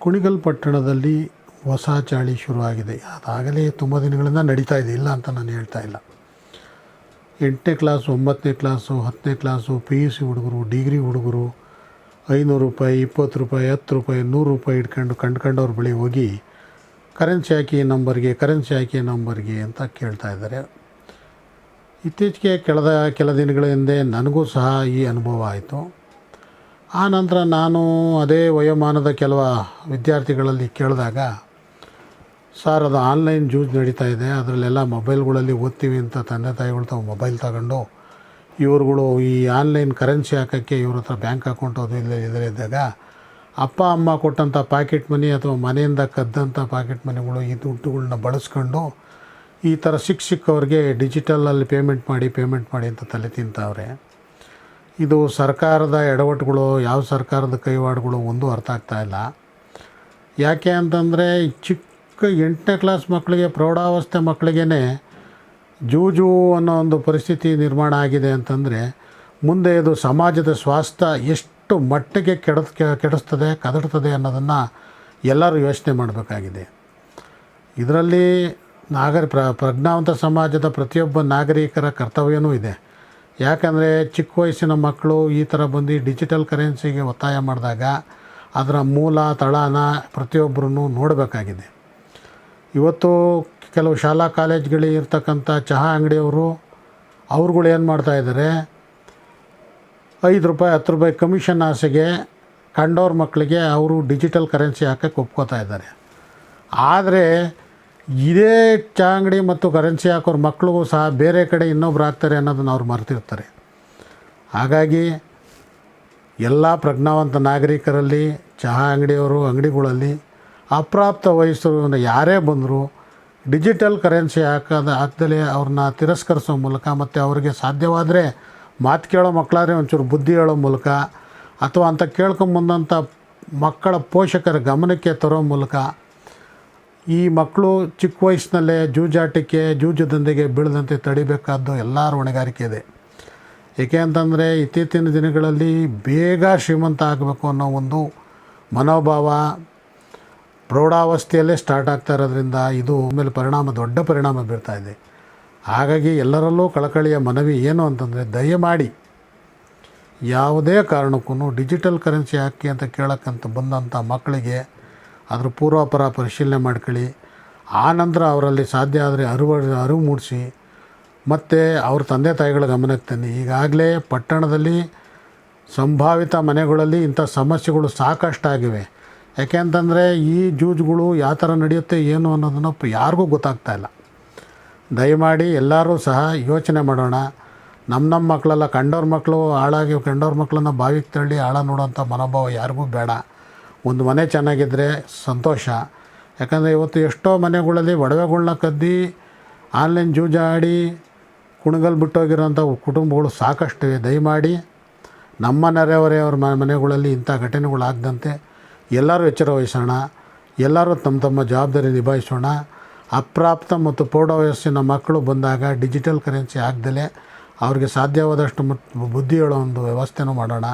ಕುಣಿಗಲ್ ಪಟ್ಟಣದಲ್ಲಿ ಹೊಸ ಚಾಳಿ ಶುರುವಾಗಿದೆ. ಅದಾಗಲೇ ತುಂಬ ದಿನಗಳಿಂದ ನಡೀತಾ ಇದೆ, ಇಲ್ಲ ಅಂತ ನಾನು ಹೇಳ್ತಾ ಇಲ್ಲ. 8ನೇ ಕ್ಲಾಸು, 9ನೇ ಕ್ಲಾಸು, 10ನೇ ಕ್ಲಾಸು, PUC ಹುಡುಗರು, ಡಿಗ್ರಿ ಹುಡುಗರು ₹500, ₹20, ₹10, ₹100 ಇಟ್ಕೊಂಡು ಕಂಡ್ಕೊಂಡವ್ರ ಬಳಿ ಹೋಗಿ ಕರೆನ್ಸಿ ಹಾಕಿ ನಂಬರ್ಗೆ ಅಂತ ಕೇಳ್ತಾ ಇದ್ದಾರೆ. ಇತ್ತೀಚೆಗೆ ಕೆಲ ದಿನಗಳ ಹಿಂದೆ ನನಗೂ ಸಹ ಈ ಅನುಭವ ಆಯಿತು. ಆ ನಂತರ ನಾನು ಅದೇ ವಯೋಮಾನದ ಕೆಲವು ವಿದ್ಯಾರ್ಥಿಗಳಲ್ಲಿ ಕೇಳಿದಾಗ, ಸರ್ ಅದು ಆನ್ಲೈನ್ ಜೂಜ್ ನಡೀತಾ ಇದೆ, ಅದರಲ್ಲೆಲ್ಲ ಮೊಬೈಲ್ಗಳಲ್ಲಿ ಓದ್ತೀವಿ ಅಂತ ತಂದೆ ತಾಯಿಗಳು ತಾವು ಮೊಬೈಲ್ ತಗೊಂಡು ಇವ್ರುಗಳು ಈ ಆನ್ಲೈನ್ ಕರೆನ್ಸಿ ಹಾಕೋಕ್ಕೆ ಇವ್ರ ಹತ್ರ ಬ್ಯಾಂಕ್ ಅಕೌಂಟ್ ಅದು ಇದರಿದ್ದಾಗ ಅಪ್ಪ ಅಮ್ಮ ಕೊಟ್ಟಂಥ ಪಾಕೆಟ್ ಮನಿ ಅಥವಾ ಮನೆಯಿಂದ ಕದ್ದಂಥ ಪಾಕೆಟ್ ಮನಿಗಳು ಈ ದುಡ್ಡುಗಳನ್ನ ಬಳಸ್ಕೊಂಡು ಈ ಥರ ಸಿಕ್ಕವ್ರಿಗೆ ಡಿಜಿಟಲಲ್ಲಿ ಪೇಮೆಂಟ್ ಮಾಡಿ ಅಂತ ತಲೆ ತಿಂತಾವ್ರೆ. ಇದು ಸರ್ಕಾರದ ಎಡವಟ್ಟುಗಳು, ಯಾವ ಸರ್ಕಾರದ ಕೈವಾಡುಗಳು ಒಂದು ಅರ್ಥ ಆಗ್ತಾಯಿಲ್ಲ. ಯಾಕೆ ಅಂತಂದರೆ ಚಿಕ್ಕ 8ನೇ ಕ್ಲಾಸ್ ಮಕ್ಕಳಿಗೆ, ಪ್ರೌಢಾವಸ್ಥೆ ಮಕ್ಕಳಿಗೇ ಜೂಜು ಅನ್ನೋ ಒಂದು ಪರಿಸ್ಥಿತಿ ನಿರ್ಮಾಣ ಆಗಿದೆ ಅಂತಂದರೆ ಮುಂದೆ ಇದು ಸಮಾಜದ ಸ್ವಾಸ್ಥ್ಯ ಎಷ್ಟು ಮಟ್ಟಿಗೆ ಕೆಡಿಸ್ತದೆ, ಕದಡ್ತದೆ ಅನ್ನೋದನ್ನು ಎಲ್ಲರೂ ಯೋಚನೆ ಮಾಡಬೇಕಾಗಿದೆ. ಇದರಲ್ಲಿ ಪ್ರಜ್ಞಾವಂತ ಸಮಾಜದ ಪ್ರತಿಯೊಬ್ಬ ನಾಗರಿಕರ ಕರ್ತವ್ಯವೂ ಇದೆ. ಯಾಕಂದರೆ ಚಿಕ್ಕ ವಯಸ್ಸಿನ ಮಕ್ಕಳು ಈ ಥರ ಬಂದು ಡಿಜಿಟಲ್ ಕರೆನ್ಸಿಗೆ ಒತ್ತಾಯ ಮಾಡಿದಾಗ ಅದರ ಮೂಲ ತಳನ ಪ್ರತಿಯೊಬ್ಬರೂ ನೋಡಬೇಕಾಗಿದೆ. ಇವತ್ತು ಕೆಲವು ಶಾಲಾ ಕಾಲೇಜ್ಗಳಿಗೆ ಇರ್ತಕ್ಕಂಥ ಚಹಾ ಅಂಗಡಿಯವರು ಅವ್ರುಗಳು ಏನು ಮಾಡ್ತಾಯಿದ್ದಾರೆ, ₹5, ₹10 ಕಮಿಷನ್ ಆಸೆಗೆ ಕಂಡವ್ರ ಮಕ್ಕಳಿಗೆ ಅವರು ಡಿಜಿಟಲ್ ಕರೆನ್ಸಿ ಹಾಕೋಕ್ಕೆ ಒಪ್ಕೋತಾ ಇದ್ದಾರೆ. ಆದರೆ ಇದೇ ಚಹಾ ಅಂಗಡಿ ಮತ್ತು ಕರೆನ್ಸಿ ಹಾಕೋರ ಮಕ್ಳಿಗೂ ಸಹ ಬೇರೆ ಕಡೆ ಇನ್ನೊಬ್ರು ಹಾಕ್ತಾರೆ ಅನ್ನೋದನ್ನು ಅವ್ರು ಮರೆತಿರ್ತಾರೆ. ಹಾಗಾಗಿ ಎಲ್ಲ ಪ್ರಜ್ಞಾವಂತ ನಾಗರಿಕರಲ್ಲಿ, ಚಹಾ ಅಂಗಡಿಗಳಲ್ಲಿ ಅಪ್ರಾಪ್ತ ವಯಸ್ಸರು ಯಾರೇ ಬಂದರೂ ಡಿಜಿಟಲ್ ಕರೆನ್ಸಿ ಹಾಕ್ದಲೇ ಅವ್ರನ್ನ ತಿರಸ್ಕರಿಸೋ ಮೂಲಕ, ಮತ್ತು ಅವರಿಗೆ ಸಾಧ್ಯವಾದರೆ ಮಾತು ಕೇಳೋ ಮಕ್ಕಳಾದರೆ ಒಂಚೂರು ಬುದ್ಧಿ ಹೇಳೋ ಮೂಲಕ, ಅಥವಾ ಅಂತ ಕೇಳ್ಕೊಂಬಂದಂಥ ಮಕ್ಕಳ ಪೋಷಕರ ಗಮನಕ್ಕೆ ತರೋ ಮೂಲಕ ಈ ಮಕ್ಕಳು ಚಿಕ್ಕ ವಯಸ್ಸಿನಲ್ಲೇ ಜೂಜು ದಂಧೆಗೆ ಬೀಳದಂತೆ ತಡಿಬೇಕಾದ್ದು ಎಲ್ಲರ ಹೊಣೆಗಾರಿಕೆ ಇದೆ. ಏಕೆ ಅಂತಂದರೆ ಇತ್ತೀಚಿನ ದಿನಗಳಲ್ಲಿ ಬೇಗ ಶ್ರೀಮಂತ ಆಗಬೇಕು ಅನ್ನೋ ಒಂದು ಮನೋಭಾವ ಪ್ರೌಢಾವಸ್ಥೆಯಲ್ಲೇ ಸ್ಟಾರ್ಟ್ ಆಗ್ತಾ ಇರೋದ್ರಿಂದ ಇದು ಮೇಲೆ ದೊಡ್ಡ ಪರಿಣಾಮ ಬೀರ್ತಾ ಇದೆ. ಹಾಗಾಗಿ ಎಲ್ಲರಲ್ಲೂ ಕಳಕಳಿಯ ಮನವಿ ಏನು ಅಂತಂದರೆ, ದಯಮಾಡಿ ಯಾವುದೇ ಕಾರಣಕ್ಕೂ ಡಿಜಿಟಲ್ ಕರೆನ್ಸಿ ಹಾಕಿ ಅಂತ ಕೇಳೋಕ್ಕಂತ ಬಂದಂಥ ಮಕ್ಕಳಿಗೆ ಅದ್ರ ಪೂರ್ವಾಪರ ಪರಿಶೀಲನೆ ಮಾಡ್ಕೊಳ್ಳಿ. ಆ ನಂತರ ಅವರಲ್ಲಿ ಸಾಧ್ಯ ಆದರೆ ಅರಿವು ಮೂಡಿಸಿ, ಮತ್ತು ಅವ್ರ ತಂದೆ ತಾಯಿಗಳ ಗಮನಕ್ಕೆ ತನ್ನಿ. ಈಗಾಗಲೇ ಪಟ್ಟಣದಲ್ಲಿ ಸಂಭಾವಿತ ಮನೆಗಳಲ್ಲಿ ಇಂಥ ಸಮಸ್ಯೆಗಳು ಸಾಕಷ್ಟಾಗಿವೆ. ಯಾಕೆ ಅಂತಂದರೆ ಈ ಜೂಜುಗಳು ಯಾವ ಥರ ನಡೆಯುತ್ತೆ ಏನು ಅನ್ನೋದನ್ನು ಯಾರಿಗೂ ಗೊತ್ತಾಗ್ತಾಯಿಲ್ಲ. ದಯಮಾಡಿ ಎಲ್ಲರೂ ಸಹ ಯೋಚನೆ ಮಾಡೋಣ. ನಮ್ಮ ಮಕ್ಕಳೆಲ್ಲ ಕಂಡವ್ರ ಮಕ್ಕಳನ್ನ ಬಾವಿಗೆ ತಳ್ಳಿ ಆಳ ನೋಡೋಂಥ ಮನೋಭಾವ ಯಾರಿಗೂ ಬೇಡ. ಒಂದು ಮನೆ ಚೆನ್ನಾಗಿದ್ದರೆ ಸಂತೋಷ. ಯಾಕಂದರೆ ಇವತ್ತು ಎಷ್ಟೋ ಮನೆಗಳಲ್ಲಿ ಒಡವೆಗಳ್ನ ಕದ್ದು ಆನ್ಲೈನ್ ಜೂಜಾಡಿ ಕುಣಿಗಲ್ ಬಿಟ್ಟೋಗಿರೋಂಥ ಕುಟುಂಬಗಳು ಸಾಕಷ್ಟಿವೆ. ದಯಮಾಡಿ ನಮ್ಮ ನೆರೆಹೊರೆಯವ್ರ ಮನೆಗಳಲ್ಲಿ ಇಂಥ ಘಟನೆಗಳಾಗದಂತೆ ಎಲ್ಲರೂ ಎಚ್ಚರ ವಹಿಸೋಣ. ಎಲ್ಲರೂ ತಮ್ಮ ಜವಾಬ್ದಾರಿ ನಿಭಾಯಿಸೋಣ. ಅಪ್ರಾಪ್ತ ಮತ್ತು ಪ್ರೌಢ ವಯಸ್ಸಿನ ಮಕ್ಕಳು ಬಂದಾಗ ಡಿಜಿಟಲ್ ಕರೆನ್ಸಿ ಹಾಕ್ದಲೇ ಅವ್ರಿಗೆ ಸಾಧ್ಯವಾದಷ್ಟು ಬುದ್ಧಿ ಹೇಳೋ ಒಂದು ವ್ಯವಸ್ಥೆನೂ ಮಾಡೋಣ.